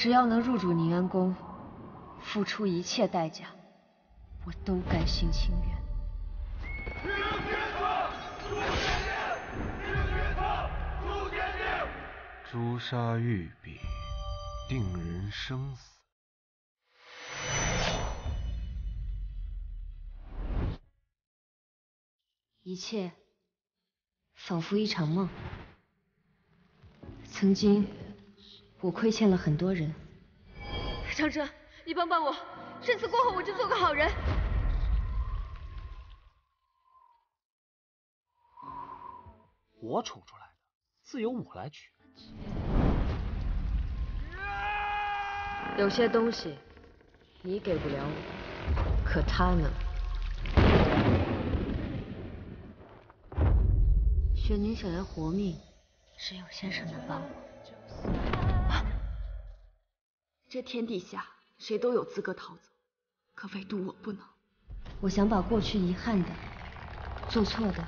只要能入主宁安宫，付出一切代价，我都甘心情愿。诛杀玉璧，定人生死。一切仿佛一场梦。曾经，我亏欠了很多人。长哲，你帮帮我，生死过后我就做个好人。我宠出来的，自有我来取。有些东西你给不了我，可他能。雪宁想要活命，只有先生能帮我。这天底下谁都有资格逃走，可唯独我不能。我想把过去遗憾的、做错的，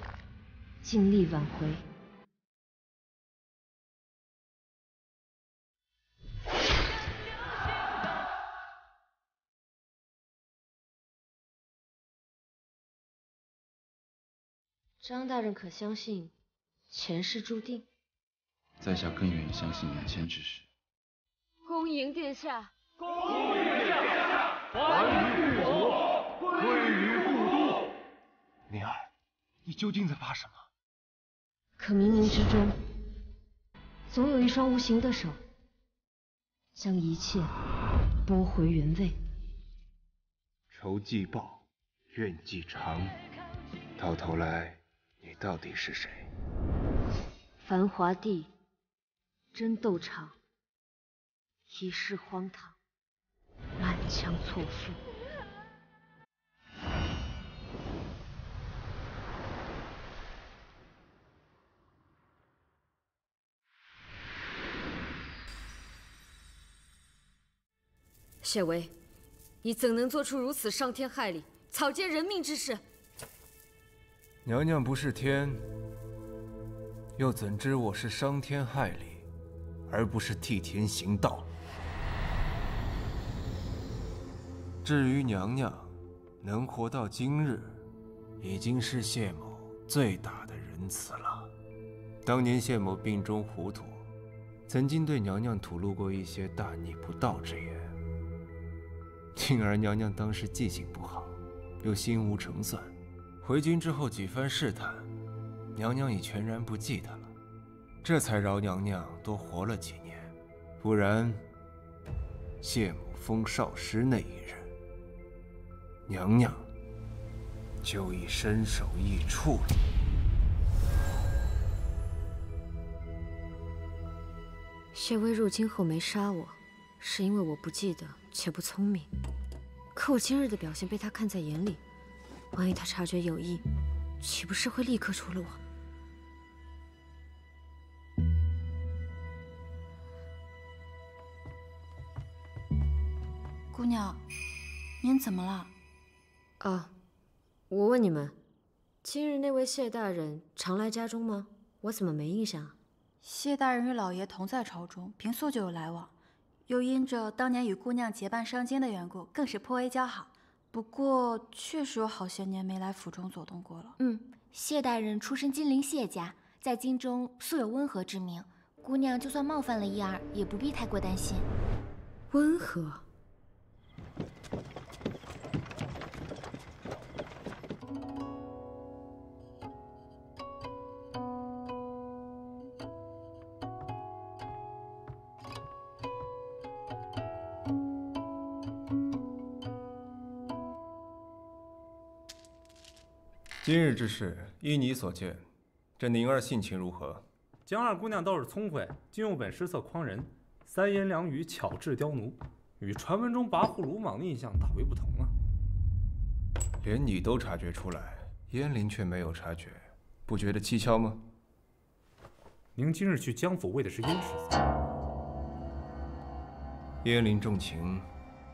尽力挽回。张大人可相信前世注定？在下更愿意相信眼前之事。恭迎殿下！恭迎殿下！还于故国，归于故都。灵儿，你究竟在怕什么？可冥冥之中，总有一双无形的手，将一切拨回原位。仇既报，怨既长，到头来，你到底是谁？繁华地，争斗场，一世荒唐，满腔错付。谢薇，你怎能做出如此伤天害理、草菅人命之事？娘娘不是天，又怎知我是伤天害理，而不是替天行道？至于娘娘能活到今日，已经是谢某最大的仁慈了。当年谢某病中糊涂，曾经对娘娘吐露过一些大逆不道之言。幸而娘娘当时记性不好，又心无成算，回军之后几番试探，娘娘已全然不记得了，这才饶娘娘多活了几年。不然，谢某封少师那一日，娘娘就已身首异处了。谢薇入京后没杀我，是因为我不记得且不聪明。可我今日的表现被他看在眼里，万一他察觉有异，岂不是会立刻除了我？姑娘，您怎么了？啊，我问你们，今日那位谢大人常来家中吗？我怎么没印象啊？谢大人与老爷同在朝中，平素就有来往，又因着当年与姑娘结伴上京的缘故，更是颇为交好。不过确实有好些年没来府中走动过了。谢大人出身金陵谢家，在京中素有温和之名，姑娘就算冒犯了一二，也不必太过担心。温和。今日之事，依你所见，这宁儿性情如何？江二姑娘倒是聪慧，竟用本诗册诓人，三言两语巧治刁奴，与传闻中跋扈鲁莽的印象大为不同啊！连你都察觉出来，燕陵却没有察觉，不觉得蹊跷吗？您今日去江府为的是燕世子。燕陵重情，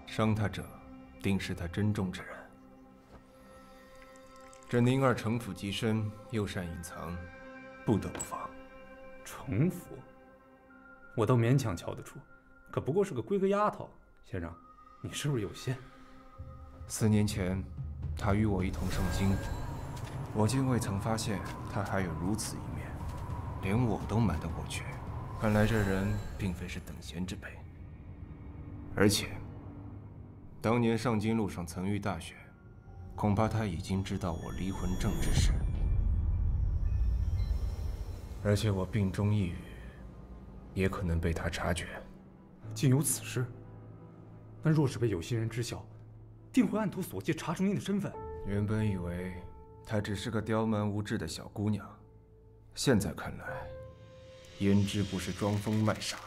伤他者，定是他珍重之人。这宁儿城府极深，又善隐藏，不得不防。城府，我都勉强瞧得出，可不过是个闺阁丫头。先生，你是不是有心？4年前，她与我一同上京，我竟未曾发现她还有如此一面，连我都瞒得过去。看来这人并非是等闲之辈。而且，当年上京路上曾遇大雪，恐怕她已经知道我离魂症之事。而且我病中一语，也可能被她察觉。竟有此事？那若是被有心人知晓，定会按图索骥查出您的身份。原本以为她只是个刁蛮无知的小姑娘，现在看来，胭脂不是装疯卖傻。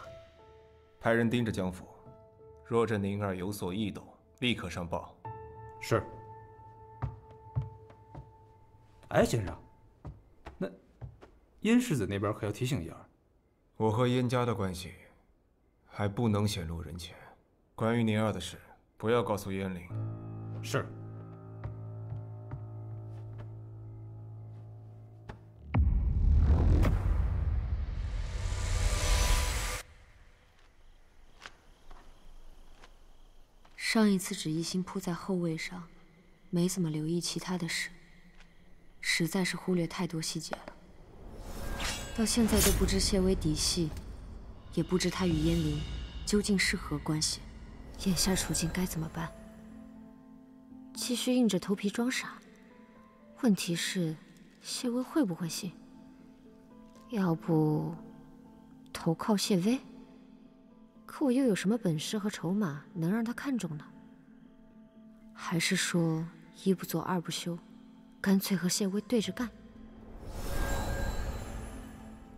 派人盯着江府，若这宁儿有所异动，立刻上报。是。哎，先生，那燕世子那边可要提醒一下。我和燕家的关系还不能显露人前。关于宁儿的事，不要告诉燕灵。是。上一次只一心扑在后位上，没怎么留意其他的事，实在是忽略太多细节了。到现在都不知谢薇底细，也不知他与燕灵究竟是何关系。眼下处境该怎么办？继续硬着头皮装傻？问题是，谢薇会不会信？要不投靠谢薇？可我又有什么本事和筹码能让他看中呢？还是说一不做二不休，干脆和谢薇对着干？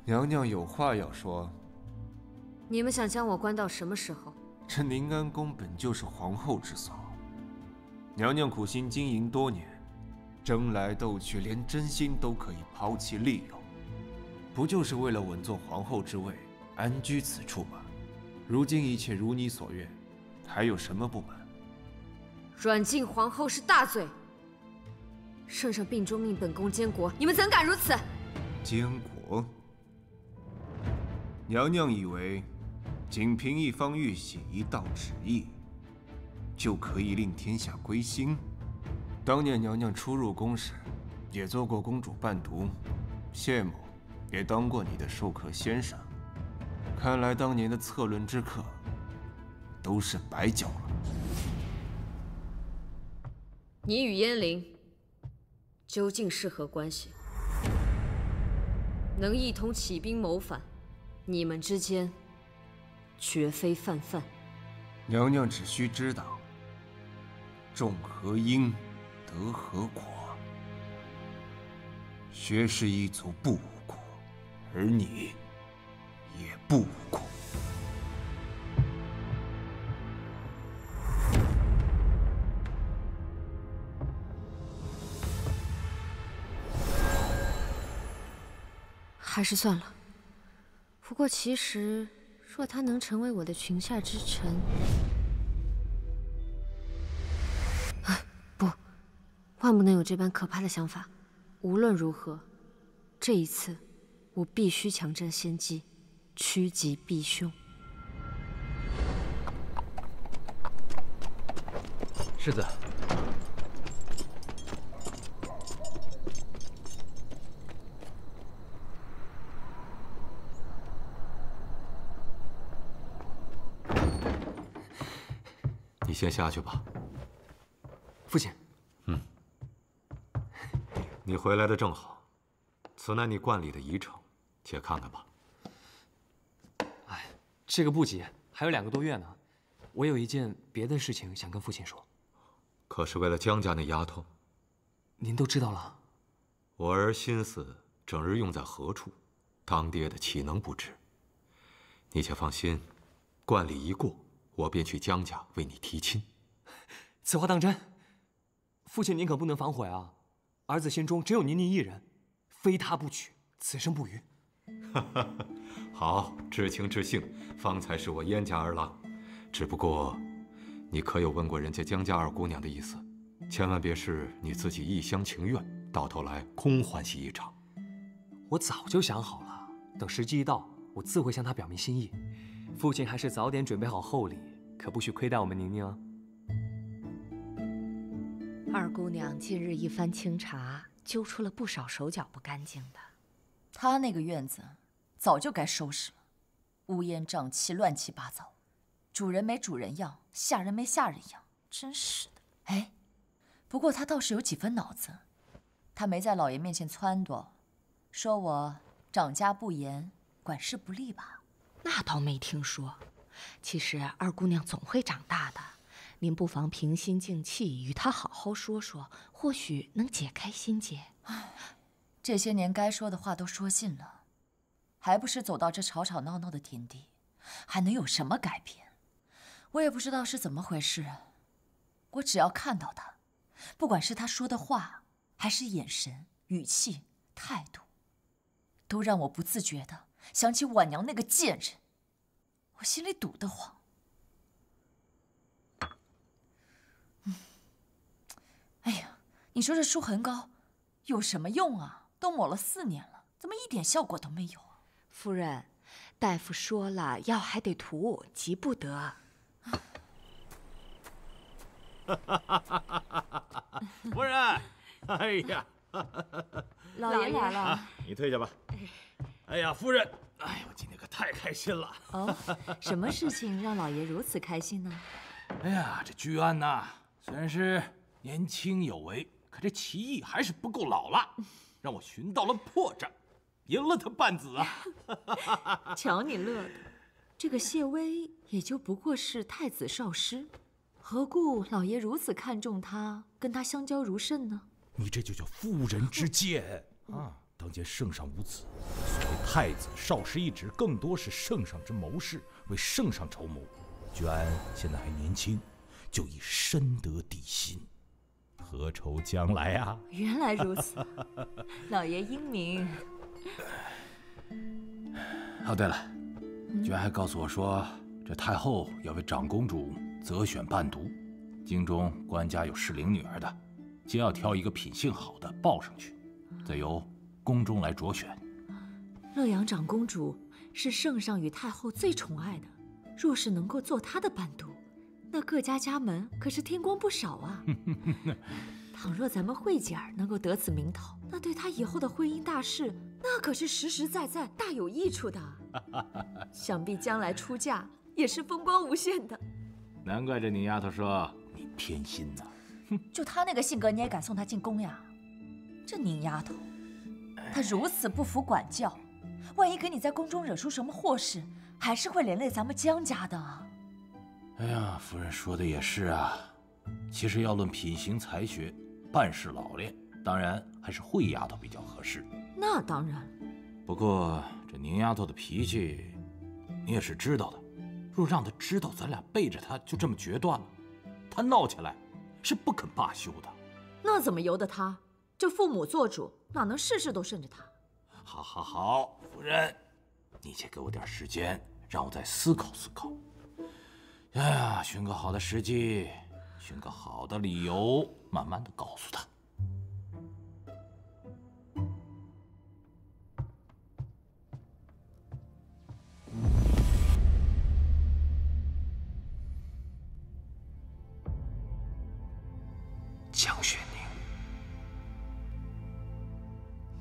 娘娘有话要说。你们想将我关到什么时候？这宁安宫本就是皇后之所，娘娘苦心经营多年，争来斗去，连真心都可以抛弃利用，不就是为了稳坐皇后之位，安居此处吗？如今一切如你所愿，还有什么不满？软禁皇后是大罪，圣上病中命本宫监国，你们怎敢如此？监国？娘娘以为仅凭一方玉玺一道旨意，就可以令天下归心？当年娘娘初入宫时，也做过公主伴读，谢某也当过你的授课先生。看来当年的策论之课都是白教了。你与燕灵究竟是何关系？能一同起兵谋反，你们之间绝非泛泛。娘娘只需知道，种何因，得何果。薛氏一族不无辜，而你也不无辜。还是算了。不过其实，若他能成为我的裙下之臣，不，万不能有这般可怕的想法。无论如何，这一次，我必须强占先机，趋吉避凶。世子。你先下去吧。父亲。你回来的正好，此乃你观礼的仪程，且看看吧。哎，这个不急，还有2个多月呢。我有一件别的事情想跟父亲说。可是为了江家那丫头？您都知道了。我儿心思整日用在何处，当爹的岂能不知？你且放心，观礼一过，我便去江家为你提亲。此话当真？父亲您可不能反悔啊！儿子心中只有您一人，非他不娶，此生不渝。好，知情知性，方才是我燕家儿郎。只不过，你可有问过人家江家二姑娘的意思？千万别是你自己一厢情愿，到头来空欢喜一场。我早就想好了，等时机一到，我自会向她表明心意。父亲还是早点准备好厚礼，可不许亏待我们宁宁啊。二姑娘近日一番清查，揪出了不少手脚不干净的。她那个院子早就该收拾了，乌烟瘴气，乱七八糟，主人没主人样，下人没下人样，真是的。哎，不过她倒是有几分脑子，她没在老爷面前撺掇，说我长家不严，管事不力吧？那倒没听说。其实二姑娘总会长大的。您不妨平心静气，与他好好说说，或许能解开心结。这些年该说的话都说尽了，还不是走到这吵吵闹闹的田地，还能有什么改变？我也不知道是怎么回事，我只要看到他，不管是他说的话，还是眼神、语气、态度，都让我不自觉的想起婉娘那个贱人，我心里堵得慌。哎呀，你说这舒痕膏有什么用啊？都抹了4年了，怎么一点效果都没有啊？夫人，大夫说了，药还得涂，急不得。夫人，哎呀，老爷来了，你退下吧。哎呀，夫人，哎呦，今天可太开心了。哦，什么事情让老爷如此开心呢？哎呀，这居安呐，虽然是年轻有为，可这棋艺还是不够老了，让我寻到了破绽，赢了他半子啊！瞧你乐的，这个谢微也就不过是太子少师，何故老爷如此看重他，跟他相交如甚呢？你这就叫妇人之见啊！当今圣上无子，所谓太子少师一职，更多是圣上之谋士，为圣上筹谋。居安现在还年轻，就已深得底心，何愁将来啊？原来如此，老爷英明。哦，对了，居然还告诉我说，这太后要为长公主择选伴读，京中官家有适龄女儿的，皆要挑一个品性好的报上去，再由宫中来着选。乐阳长公主是圣上与太后最宠爱的，若是能够做她的伴读，那各家家门可是添光不少啊。倘若咱们慧姐儿能够得此名头，那对她以后的婚姻大事，那可是实实在在大有益处的。想必将来出嫁也是风光无限的。难怪这宁丫头说你偏心呐。就她那个性格，你也敢送她进宫呀？这宁丫头，她如此不服管教，万一给你在宫中惹出什么祸事，还是会连累咱们江家的。哎呀，夫人说的也是啊。其实要论品行才学，办事老练，当然还是慧丫头比较合适。那当然。不过这宁丫头的脾气，你也是知道的。若让她知道咱俩背着她就这么决断了，她闹起来是不肯罢休的。那怎么由得她？这父母做主，哪能事事都顺着她？好，好，好，夫人，你且给我点时间，让我再思考思考。哎呀，寻个好的时机，寻个好的理由，慢慢的告诉他。江雪宁，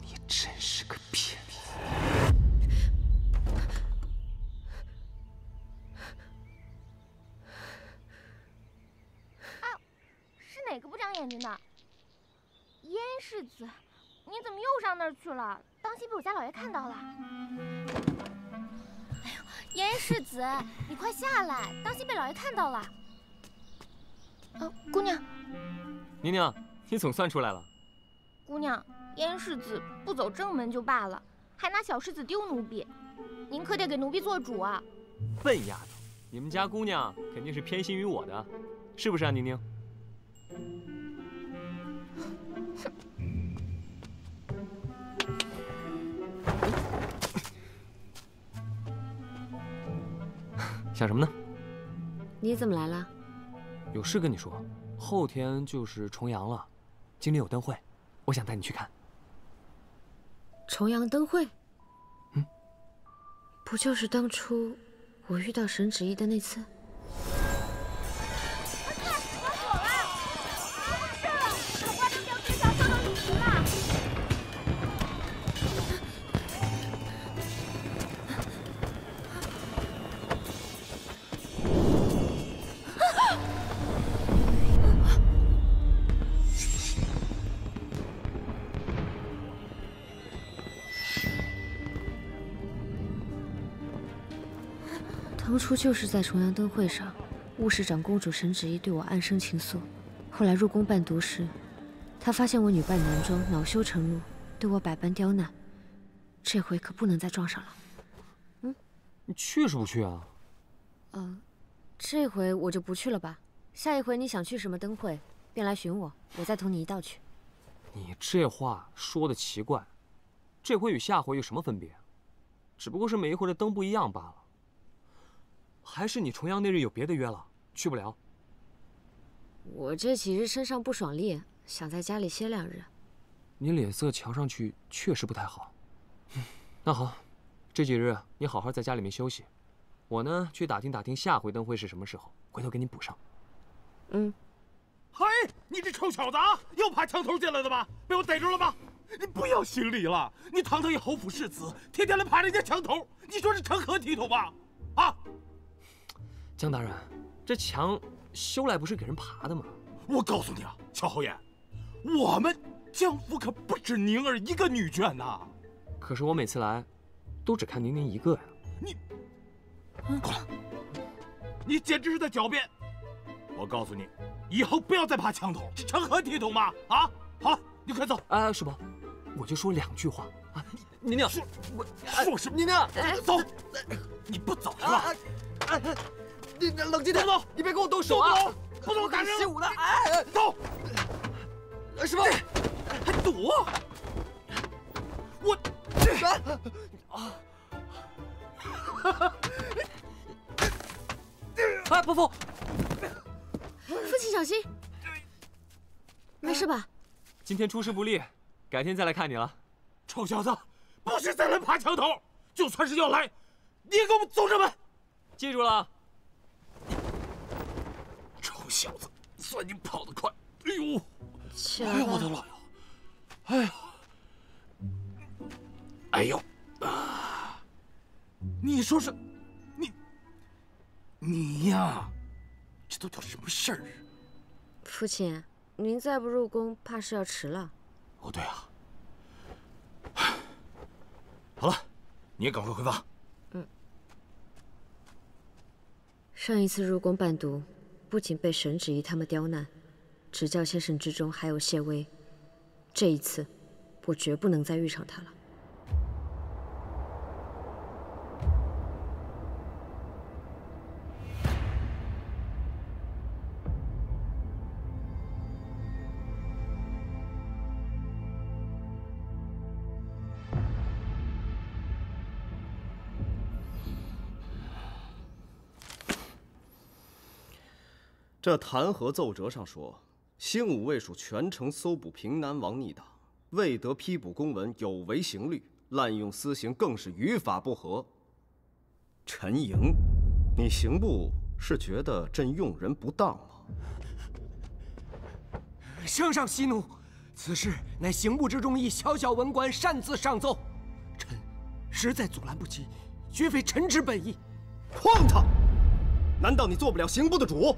你真是个骗子！哪个不长眼睛的？燕世子，你怎么又上那儿去了？当心被我家老爷看到了！哎呦，燕世子，你快下来，当心被老爷看到了！姑娘，宁宁，你总算出来了。姑娘，燕世子不走正门就罢了，还拿小世子丢奴婢，您可得给奴婢做主啊！笨丫头，你们家姑娘肯定是偏心于我的，是不是啊，宁宁？想什么呢？你怎么来了？有事跟你说，后天就是重阳了，京里有灯会，我想带你去看。重阳灯会？不就是当初我遇到沈芷怡的那次。当初就是在重阳灯会上，雾市长公主沈芷怡对我暗生情愫。后来入宫伴读时，她发现我女扮男装，恼羞成怒，对我百般刁难。这回可不能再撞上了。你去是不去啊？这回我就不去了吧。下一回你想去什么灯会，便来寻我，我再同你一道去。你这话说的奇怪，这回与下回有什么分别？只不过是每一回的灯不一样罢了。还是你重阳那日有别的约了，去不了？我这几日身上不爽利，想在家里歇2日。你脸色瞧上去确实不太好。那好，这几日你好好在家里面休息，我呢去打听下回灯会是什么时候，回头给你补上。嘿，你这臭小子啊，又爬墙头进来的吧？被我逮住了吧？你不要行礼了，你堂堂一侯府世子，天天来爬人家墙头，你说这成何体统吧？啊！江大人，这墙修来不是给人爬的吗？我告诉你啊，乔侯爷，我们江府可不止宁儿一个女眷呐。可是我每次来，都只看宁一个呀。你，过来！你简直是在狡辩！我告诉你，以后不要再爬墙头，这成何体统嘛！啊，好了，你快走。师伯，我就说2句话啊。宁宁，说什么？宁宁，走！你不走是吧？你冷静点，你别跟我动手啊！不能打人！习武的，走！师伯，还躲？我伯父，父亲小心，没事吧？今天出师不利，改天再来看你了。臭小子，不是再来爬墙头，就算是要来，你也给我们走上门！记住了。臭小子，算你跑得快！哎呦，起来吧！我的老爷！哎呦啊！你说是，你呀，这都叫什么事儿啊？父亲，您再不入宫，怕是要迟了。哦，对啊。好了，你也赶快回房。上一次入宫伴读，不仅被沈芷怡他们刁难，执教先生之中还有谢薇。这一次，我绝不能再遇上他了。这弹劾奏折上说，兴武卫署全城搜捕平南王逆党，未得批捕公文，有违刑律，滥用私刑，更是于法不合。陈莹，你刑部是觉得朕用人不当吗？圣上息怒，此事乃刑部之中一小小文官擅自上奏，臣实在阻拦不及，绝非臣之本意。荒唐！难道你做不了刑部的主？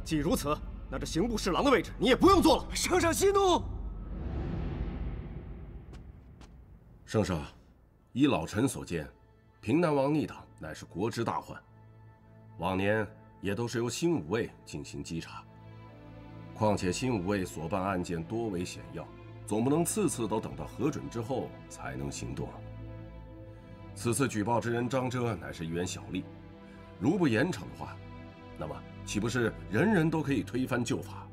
既如此，那这刑部侍郎的位置你也不用做了。圣上息怒。圣上，依老臣所见，平南王逆党乃是国之大患，往年也都是由新武卫进行稽查。况且新武卫所办案件多为险要，总不能次次都等到核准之后才能行动。此次举报之人张遮乃是一员小吏，如不严惩的话，那么岂不是人人都可以推翻旧法，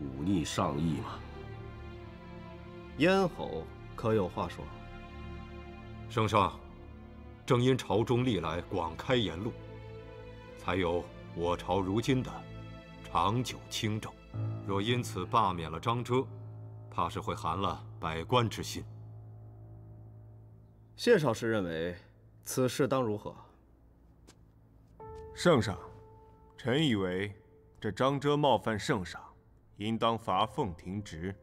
忤逆上意吗？咽喉可有话说？圣上，正因朝中历来广开言路，才有我朝如今的长久清正。若因此罢免了张遮，怕是会寒了百官之心。谢少师认为此事当如何？圣上，臣以为这张遮冒犯圣上，应当罚俸停职。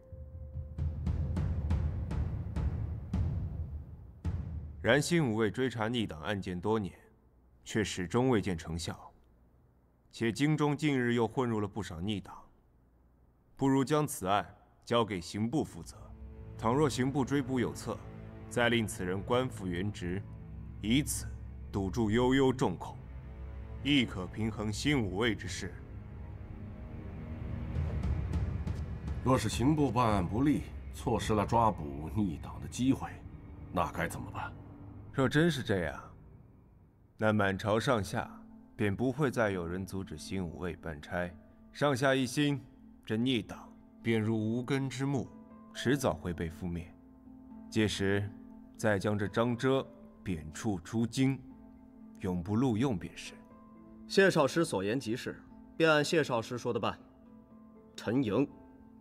然新武卫追查逆党案件多年，却始终未见成效，且京中近日又混入了不少逆党，不如将此案交给刑部负责。倘若刑部追捕有策，再令此人官复原职，以此堵住悠悠众口，亦可平衡新武卫之势。若是刑部办案不力，错失了抓捕逆党的机会，那该怎么办？若真是这样，那满朝上下便不会再有人阻止新武卫办差。上下一心，这逆党便如无根之木，迟早会被覆灭。届时，再将这张遮贬黜出京，永不录用便是。谢少师所言极是，便按谢少师说的办。陈莹，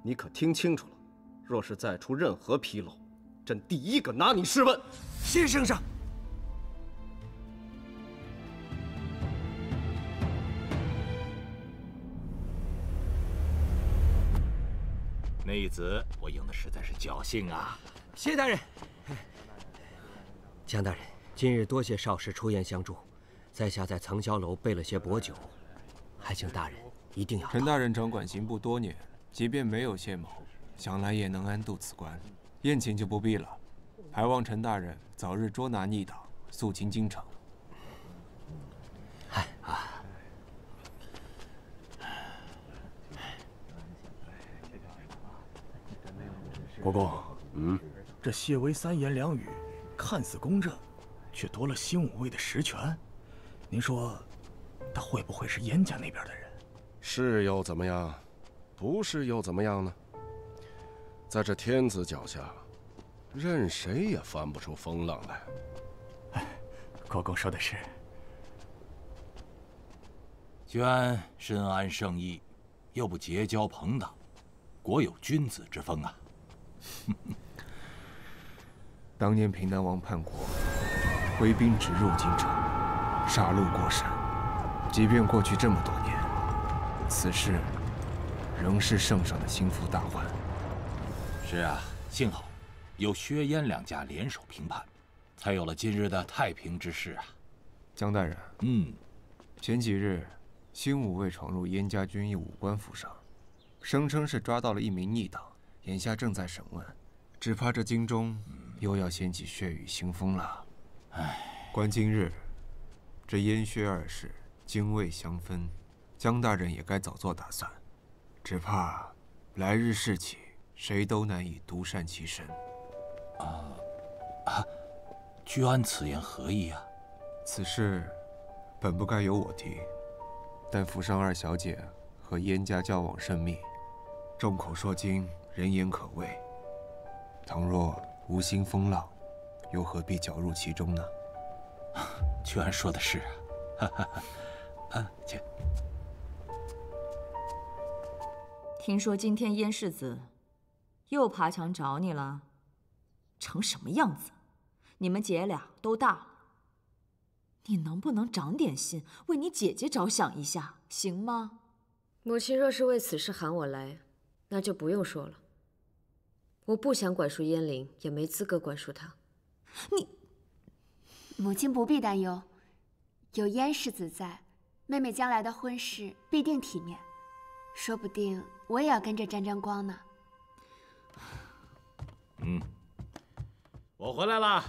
你可听清楚了，若是再出任何纰漏，朕第一个拿你试问。谢圣上。那一子，我用的实在是侥幸啊！谢大人。江大人，今日多谢少师出言相助，在下在藏霄楼备了些薄酒，还请大人一定要。陈大人掌管刑部多年，即便没有谢某，想来也能安度此关。宴请就不必了，还望陈大人早日捉拿逆党，肃清京城。国公，这谢威三言两语，看似公正，却夺了新武卫的实权。您说，他会不会是燕家那边的人？是又怎么样？不是又怎么样呢？在这天子脚下，任谁也翻不出风浪来。国公说的是。居安深谙圣意，又不结交朋党，果有君子之风啊！当年平南王叛国，挥兵直入京城，杀戮过甚。即便过去这么多年，此事仍是圣上的心腹大患。是啊，幸好有薛燕两家联手平叛，才有了今日的太平之势啊。江大人，前几日新武卫闯入燕家军役武官府上，声称是抓到了一名逆党，眼下正在审问，只怕这京中又要掀起血雨腥风了。观今日这燕薛二世泾渭相分，江大人也该早做打算，只怕来日事起，谁都难以独善其身。居安此言何意啊？此事本不该由我提，但府上二小姐和燕家交往甚密，众口铄金，人言可畏。倘若无心风浪，又何必搅入其中呢？居安说的是啊，请。听说今天燕世子又爬墙找你了，成什么样子？你们姐俩都大了，你能不能长点心，为你姐姐着想一下，行吗？母亲若是为此事喊我来，那就不用说了。我不想管束燕陵，也没资格管束她。母亲不必担忧，有燕世子在，妹妹将来的婚事必定体面，说不定我也要跟着沾沾光呢。我回来了。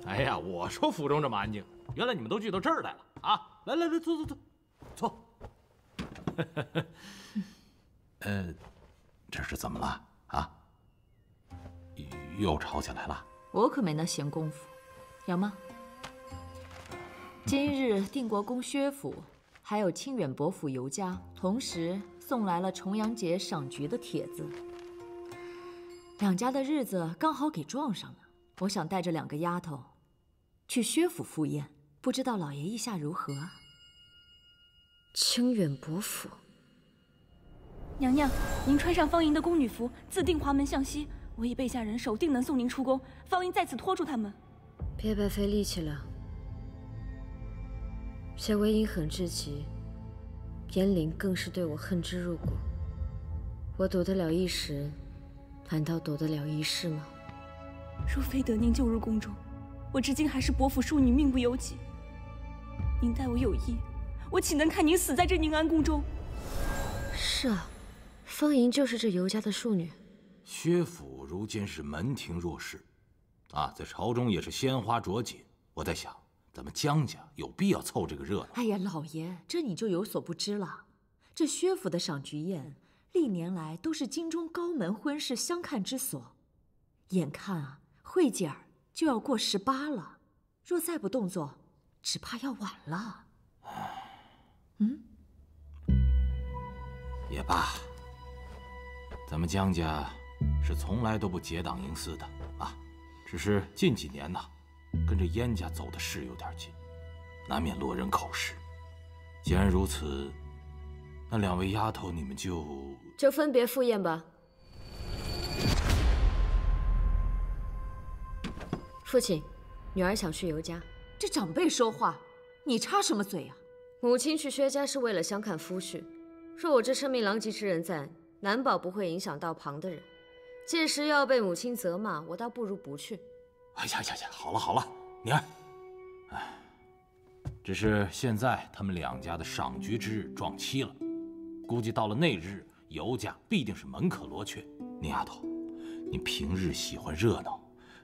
哎呀，我说府中这么安静，原来你们都聚到这儿来了啊！来，坐。这是怎么了啊？又吵起来了？我可没那闲工夫，有吗？今日定国公薛府还有清远伯府尤家同时送来了重阳节赏菊的帖子，两家的日子刚好给撞上了。我想带着两个丫头去薛府赴宴，不知道老爷意下如何？清远伯府。娘娘，您穿上方莹的宫女服，自定华门向西，我已备下人手，定能送您出宫。方莹在此拖住他们。别白费力气了，谢微阴狠至极，燕翎更是对我恨之入骨。我躲得了一时，难道躲得了一世吗？若非得您救入宫中，我至今还是伯府庶女，命不由己。您待我有意，我岂能看您死在这宁安宫中？是啊，方莹就是这尤家的庶女。薛府如今是门庭若市，在朝中也是鲜花着锦。我在想，咱们江家有必要凑这个热闹？哎呀，老爷，这你就有所不知了。这薛府的赏菊宴，历年来都是京中高门婚事相看之所。眼看慧姐儿就要过18了，若再不动作，只怕要晚了。也罢，咱们江家是从来都不结党营私的只是近几年跟着燕家走的是有点近，难免落人口实。既然如此，那2位丫头你们就分别赴宴吧。父亲，女儿想去尤家。这长辈说话，你插什么嘴呀？母亲去薛家是为了相看夫婿，若我这声名狼藉之人在，难保不会影响到旁的人。届时要被母亲责骂，我倒不如不去。哎呀，好了，娘。只是现在他们2家的赏菊之日撞期了，估计到了那日，尤家必定是门可罗雀。宁丫头，你平日喜欢热闹，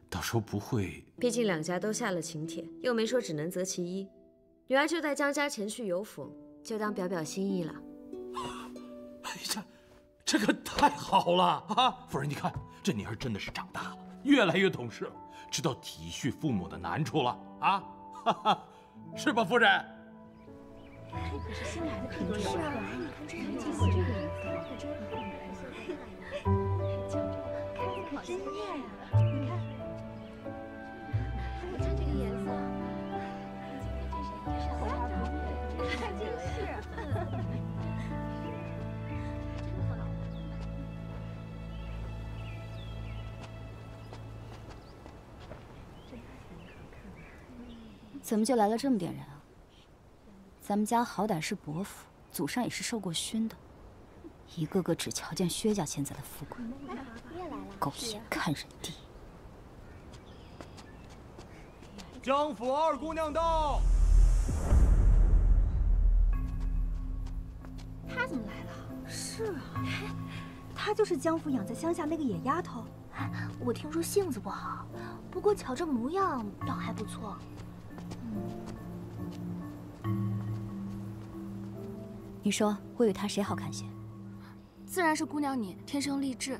到时候不会……毕竟2家都下了请帖，又没说只能择其一。女儿就带江家前去尤府，就当表表心意了。哎呀，这可太好了夫人，你看这妮儿真的是长大了，越来越懂事了，知道体恤父母的难处了是吧，夫人？这可是新来的品种。是啊，你看这个金色这个颜色，看好鲜艳呀！你看，我看这个颜色，这是好花布，还真是。怎么就来了这么点人啊？咱们家好歹是伯府，祖上也是受过熏的，一个个只瞧见薛家现在的富贵，狗眼看人低。江府2姑娘到。她怎么来了？是啊，她就是江府养在乡下那个野丫头。我听说性子不好，不过瞧这模样倒还不错。你说我与她谁好看些？自然是姑娘你，天生丽质。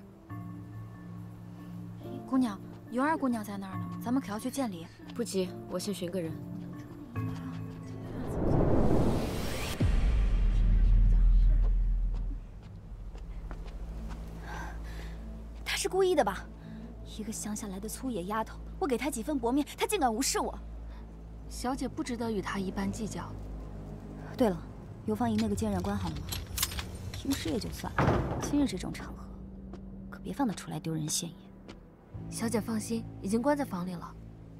姑娘，尤2姑娘在那儿呢，咱们可要去见礼。不急，我先寻个人。她是故意的吧？一个乡下来的粗野丫头，我给她几分薄面，她竟敢无视我。小姐不值得与她一般计较。对了，尤芳莹那个奸人关好了吗？平时也就算了，今日这种场合，可别放她出来丢人现眼。小姐放心，已经关在房里了。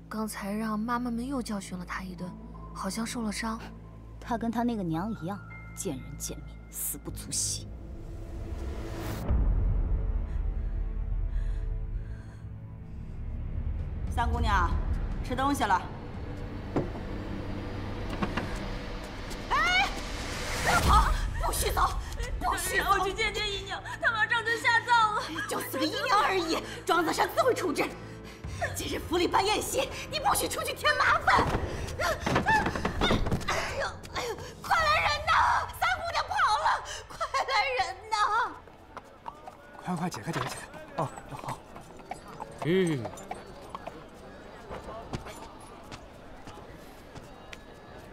刚才让妈妈们又教训了她一顿，好像受了伤。她跟她那个娘一样，见人见面，死不足惜。3姑娘，吃东西了。哎，不要跑！不许走！不许走！我去见见姨娘，她马上就下葬了。就是个姨娘而已，庄子上自会处置。今日府里办宴席，你不许出去添麻烦。哎呦，快来人呐！3姑娘跑了，快来人呐！快解开！哦，好。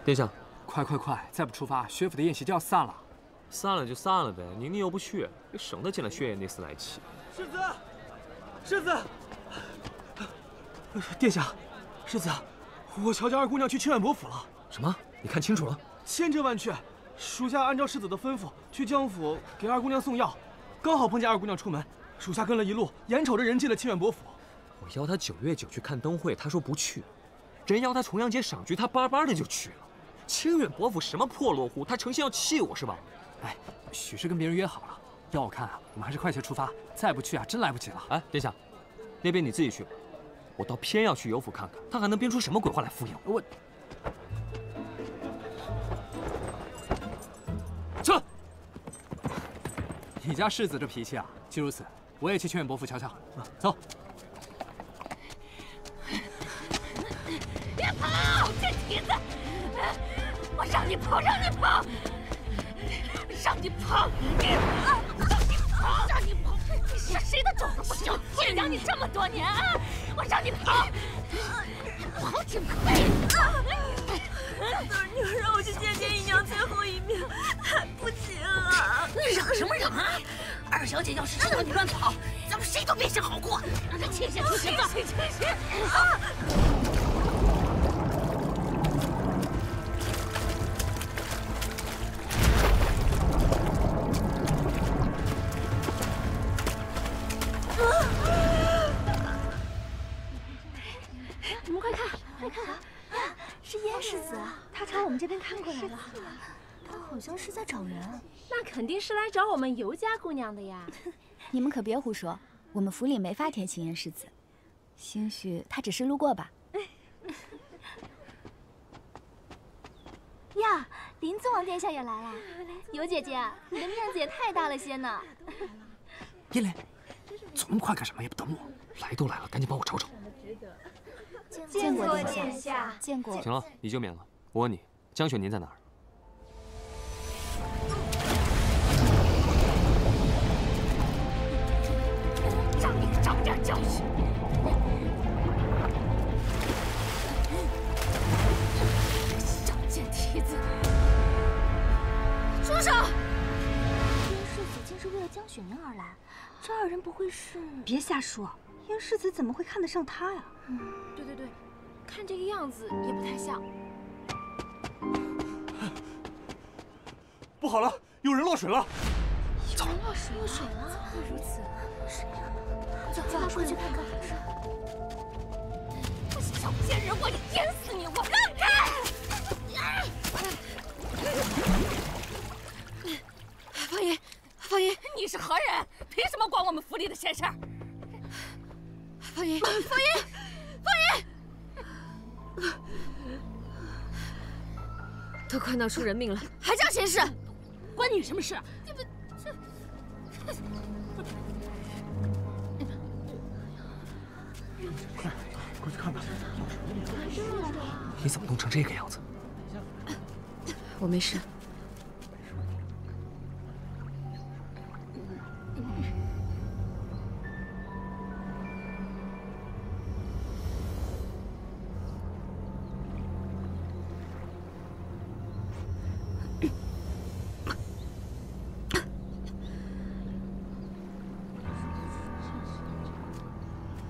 殿下，快！再不出发，薛府的宴席就要散了。散了就散了呗，宁又不去，也省得见了薛爷那厮来气。世子，殿下，世子，我瞧见2姑娘去清远伯府了。什么？你看清楚了？千真万确，属下按照世子的吩咐去江府给2姑娘送药，刚好碰见2姑娘出门，属下跟了一路，眼瞅着人进了清远伯府。我邀她9月9去看灯会，她说不去；人邀她重阳节赏菊，她巴巴的就去了。清远伯府什么破落户？他诚心要气我是吧？哎，许是跟别人约好了，要我看啊，我们还是快些出发，再不去啊，真来不及了。哎，殿下，那边你自己去吧，我倒偏要去尤府看看，他还能编出什么鬼话来敷衍我。撤！你家世子这脾气啊，既如此，我也去清远伯府瞧瞧。走。别跑，贱蹄子！我让你跑，让你跑，让你跑，让你跑，让你跑！你是谁的种都不行！我养你这么多年啊，我让你跑，跑挺快！女儿让我去见姨娘最后一面，还不行啊！你嚷什么嚷啊！二小姐要是知道你乱跑，咱们谁都别想好过！让她亲下去行了。你们快看，快看！是燕世子，他朝我们这边看过来了。他好像是在找人。那肯定是来找我们尤家姑娘的呀。你们可别胡说，我们府里没法添请燕世子，兴许他只是路过吧。呀，林宗王殿下也来了。尤姐姐，你的面子也太大了些呢。燕莲，走那么快干什么？也不等我。来都来了，赶紧帮我瞅瞅。见过殿下，见过。行了，你就免了。我问你，江雪您在哪儿？让你长点教训！小贱蹄子！住手！燕世子竟是为了江雪凝而来，这二人不会是……别瞎说，燕世子怎么会看得上他呀？对，看这个样子也不太像。不好了，有人落水了！有人落水了？怎会如此？谁呀？走，过去看看。小贱人，我淹死你！我让开！方爷，你是何人？凭什么管我们府里的闲事儿？方爷，都快闹出人命了，还叫闲事？关你什么事？快，过去看看。你怎么弄成这个样子？我没事。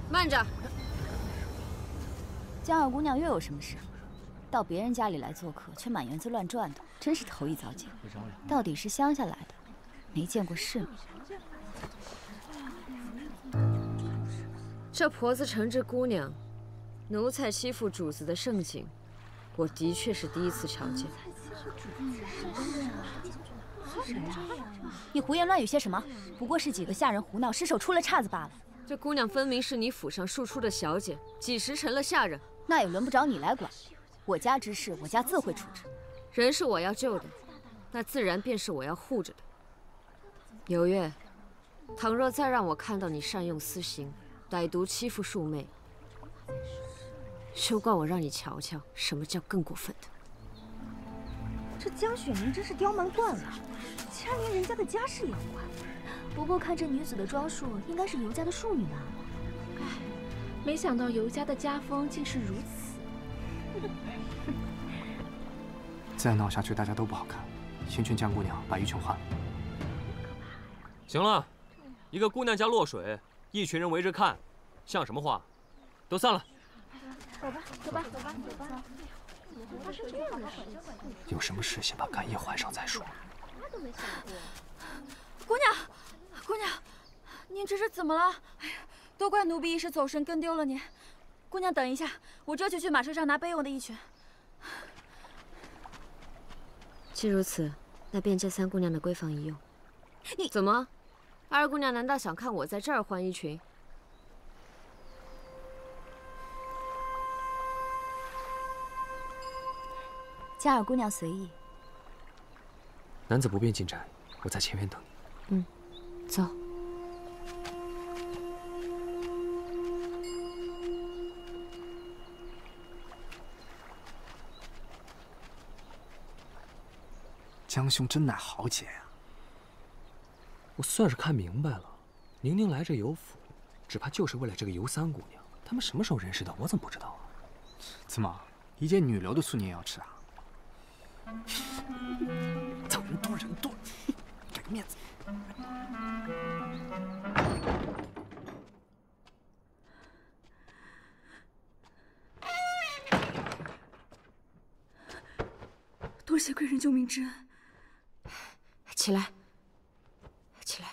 慢着！江二姑娘又有什么事？到别人家里来做客，却满园子乱转的，真是头一遭见。到底是乡下来的，没见过世面。这婆子承制姑娘，奴才欺负主子的盛景，我的确是第一次瞧见。你胡言乱语些什么？不过是几个下人胡闹，失手出了岔子罢了。这姑娘分明是你府上庶出的小姐，几时成了下人？那也轮不着你来管。我家之事，我家自会处置。人是我要救的，那自然便是我要护着的。有月，倘若再让我看到你善用私刑，歹毒欺负庶妹，休怪我让你瞧瞧什么叫更过分的。这江雪凝真是刁蛮惯了，竟然连人家的家事也不管。不过看这女子的装束，应该是尤家的庶女呢。唉，没想到尤家的家风竟是如此。再闹下去，大家都不好看。先劝江姑娘把衣裙换了。行了，一个姑娘家落水，一群人围着看，像什么话？都散了。走吧。有什么事先把干衣换上再说。姑娘，您这是怎么了？哎呀，都怪奴婢一时走神跟丢了您。姑娘等一下，我这就去马车上拿备用的衣裙。既如此，那便借三姑娘的闺房一用。你怎么？二姑娘难道想看我在这儿换衣裙？嘉儿姑娘随意。男子不便进宅，我在前院等你。走。江兄真乃豪杰呀！我算是看明白了，宁宁来这游府，只怕就是为了这个尤三姑娘。他们什么时候认识的？我怎么不知道啊？怎么，一介女流的醋你也要吃啊？走人多人多，给个面子。多谢贵人救命之恩。起来，起来。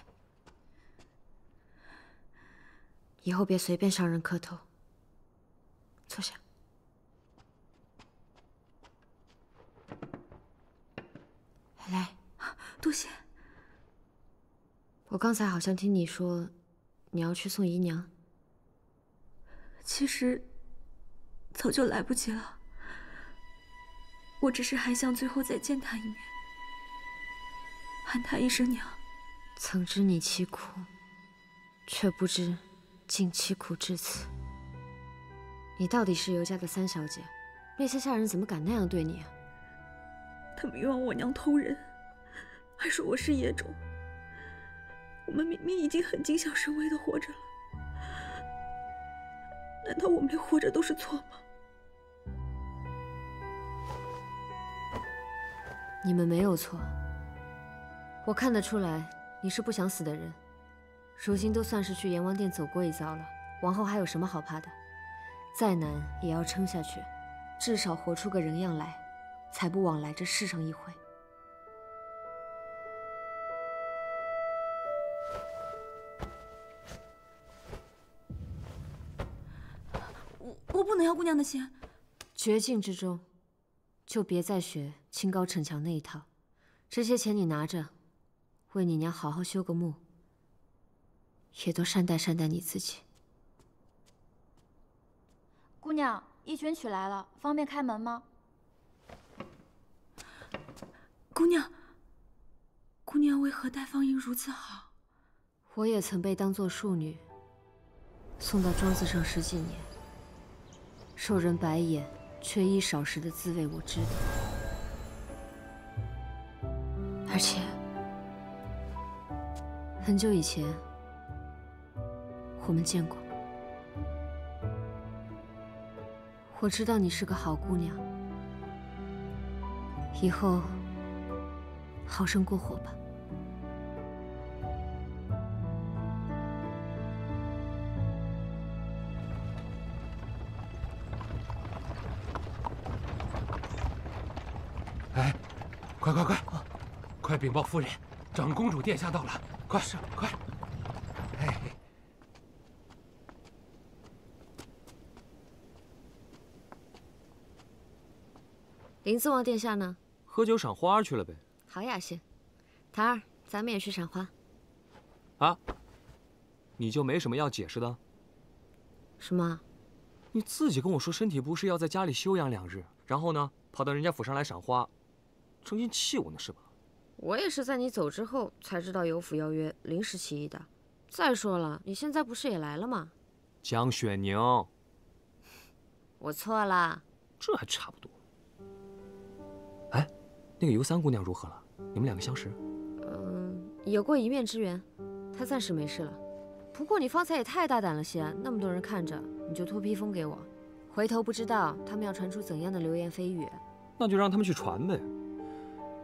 以后别随便向人磕头。坐下。来，多谢。我刚才好像听你说，你要去送姨娘。其实，早就来不及了。我只是还想最后再见她一面，喊她一声娘。曾知你凄苦，却不知竟凄苦至此。你到底是尤家的三小姐，那些下人怎么敢那样对你啊？他们冤枉我娘偷人，还说我是野种。我们明明已经很谨小慎微的活着了，难道我们连活着都是错吗？你们没有错，我看得出来你是不想死的人。如今都算是去阎王殿走过一遭了，往后还有什么好怕的？再难也要撑下去，至少活出个人样来，才不枉来这世上一回。我不能要姑娘的血。绝境之中，就别再学清高逞强那一套。这些钱你拿着，为你娘好好修个墓，也都善待善待你自己。姑娘，一群取来了，方便开门吗？姑娘，姑娘为何待方英如此好？我也曾被当作庶女，送到庄子上10几年，受人白眼，缺衣少食的滋味我知道。而且，很久以前，我们见过。我知道你是个好姑娘，以后好生过活吧。哎，快禀报夫人，长公主殿下到了，快！哎。林四王殿下呢？喝酒赏花去了呗。好雅兴，檀儿，咱们也去赏花。啊？你就没什么要解释的？什么？你自己跟我说身体不适，要在家里休养2日，然后呢，跑到人家府上来赏花，成心气我呢是吧？我也是在你走之后才知道有府邀约，临时起意的。再说了，你现在不是也来了吗？江雪宁，我错了。这还差不多。哎，那个尤三姑娘如何了？你们2个相识？有过一面之缘，她暂时没事了。不过你方才也太大胆了些，那么多人看着，你就托披风给我，回头不知道他们要传出怎样的流言蜚语。那就让他们去传呗。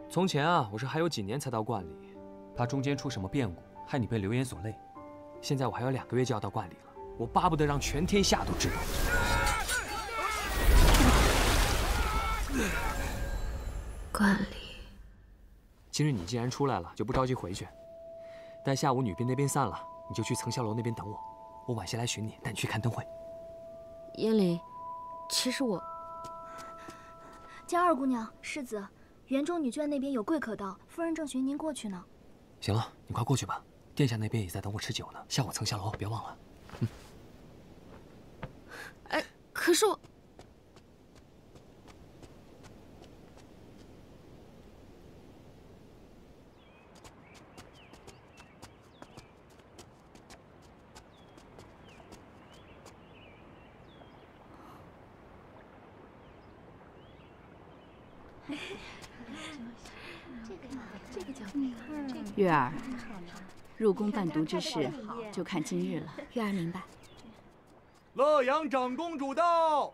从前啊，我是还有几年才到观里，怕中间出什么变故，害你被流言所累。现在我还有2个月就要到观里了，我巴不得让全天下都知道。观里，今日你既然出来了，就不着急回去。待下午女兵那边散了，你就去层霄楼那边等我，我晚些来寻你，带你去看灯会。燕玲，其实我……江二姑娘，世子，园中女眷那边有贵可到，夫人正寻您过去呢。行了，你快过去吧，殿下那边也在等我吃酒呢。下午曾下楼，别忘了。哎，可是我……月儿，入宫伴读之事就看今日了。月儿明白。乐阳长公主到。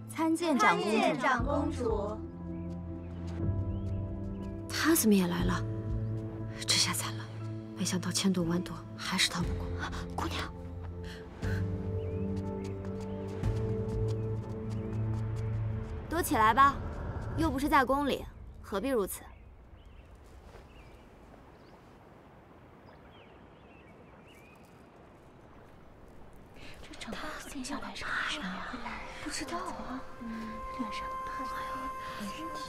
参见长公主。参见长公主。他怎么也来了？这下惨了，没想到千躲万躲，还是逃不过。姑娘。 都起来吧，又不是在宫里，何必如此？这长发定下来是干什么呀？不知道啊，脸上都烫了。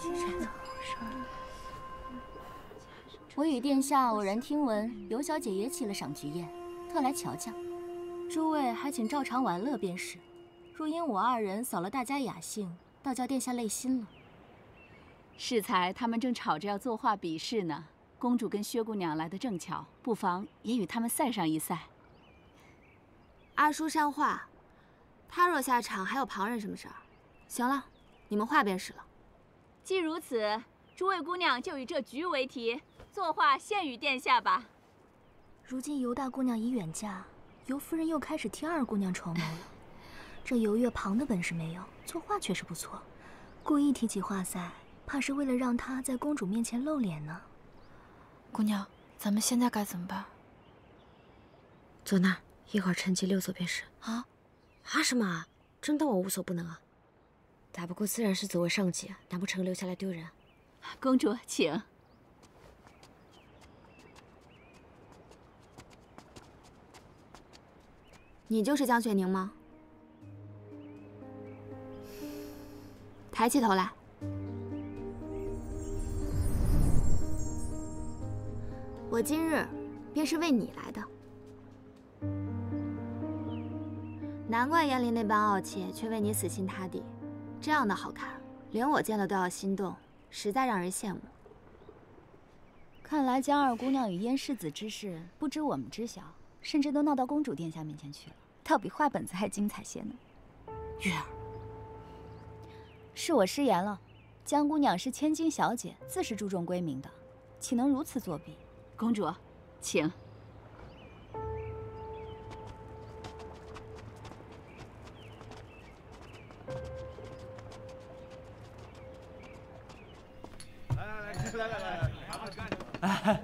怎么回事？我与殿下偶然听闻，尤小姐也起了赏菊宴，特来瞧瞧。诸位还请照常玩乐便是。若因我二人扫了大家雅兴， 倒叫殿下累心了。适才他们正吵着要作画比试呢，公主跟薛姑娘来得正巧，不妨也与他们赛上一赛。阿叔善画，他若下场，还有旁人什么事儿？行了，你们画便是了。既如此，诸位姑娘就以这局为题，作画献与殿下吧。如今尤大姑娘已远嫁，尤夫人又开始替二姑娘筹谋了。这尤月旁的本事没有，作画却是不错。故意提起画赛，怕是为了让她在公主面前露脸呢。姑娘，咱们现在该怎么办？坐那儿，一会儿趁机溜走便是。啊？什么啊？真当我无所不能啊？打不过自然是走为上计，难不成留下来丢人？公主，请。你就是江雪宁吗？ 抬起头来，我今日便是为你来的。难怪燕离那般傲气，却为你死心塌地，这样的好看，连我见了都要心动，实在让人羡慕。看来江二姑娘与燕世子之事，不知我们知晓，甚至都闹到公主殿下面前去了，倒比画本子还精彩些呢。月儿。 是我失言了，江姑娘是千金小姐，自是注重闺名的，岂能如此作弊？公主，请。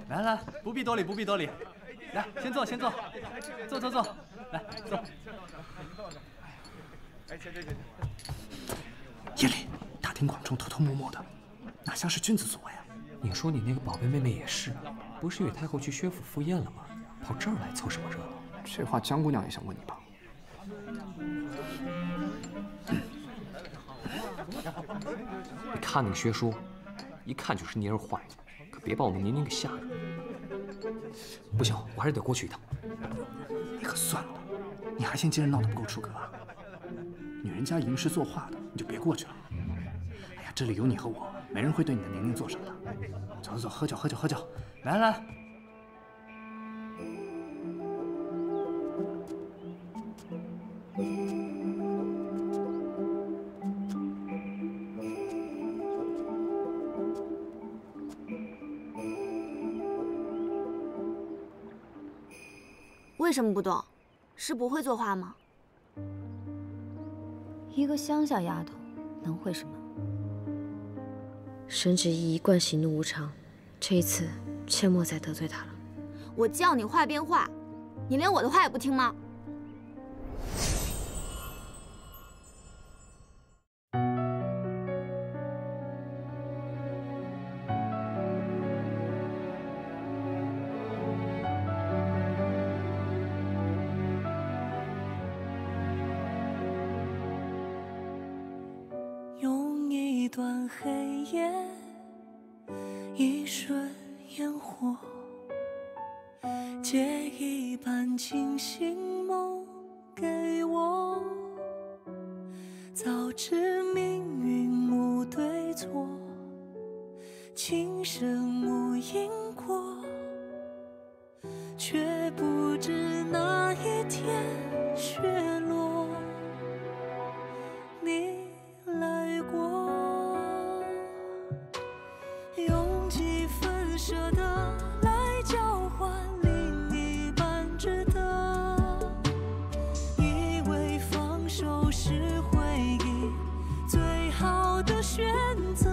来，不必多礼，不必多礼。来，先坐，坐，来坐。叶离，大庭广众、偷偷摸摸的，哪像是君子所为啊？你说你那个宝贝妹妹也是，不是与太后去薛府赴宴了吗？跑这儿来凑什么热闹？这话江姑娘也想问你吧？看那个薛叔，一看就是蔫儿坏的，可别把我们宁宁给吓着。不行，我还是得过去一趟。你可算了，你还嫌今日闹得不够出格啊？女人家吟诗作画的，你就别过去了。哎呀，这里有你和我，没人会对你的宁宁做什么的。走，喝酒，来。为什么不动？是不会作画吗？一个乡下丫头能会什么？沈芷怡一贯喜怒无常，这一次切莫再得罪她了。我叫你画便画，你连我的话也不听吗？段黑夜，一瞬烟火，借一半清醒梦给我。早知命运无对错，情深无因果，却不知那一天雪落，你来过。用几分舍得来交换另一半值得，以为放手是回忆最好的选择。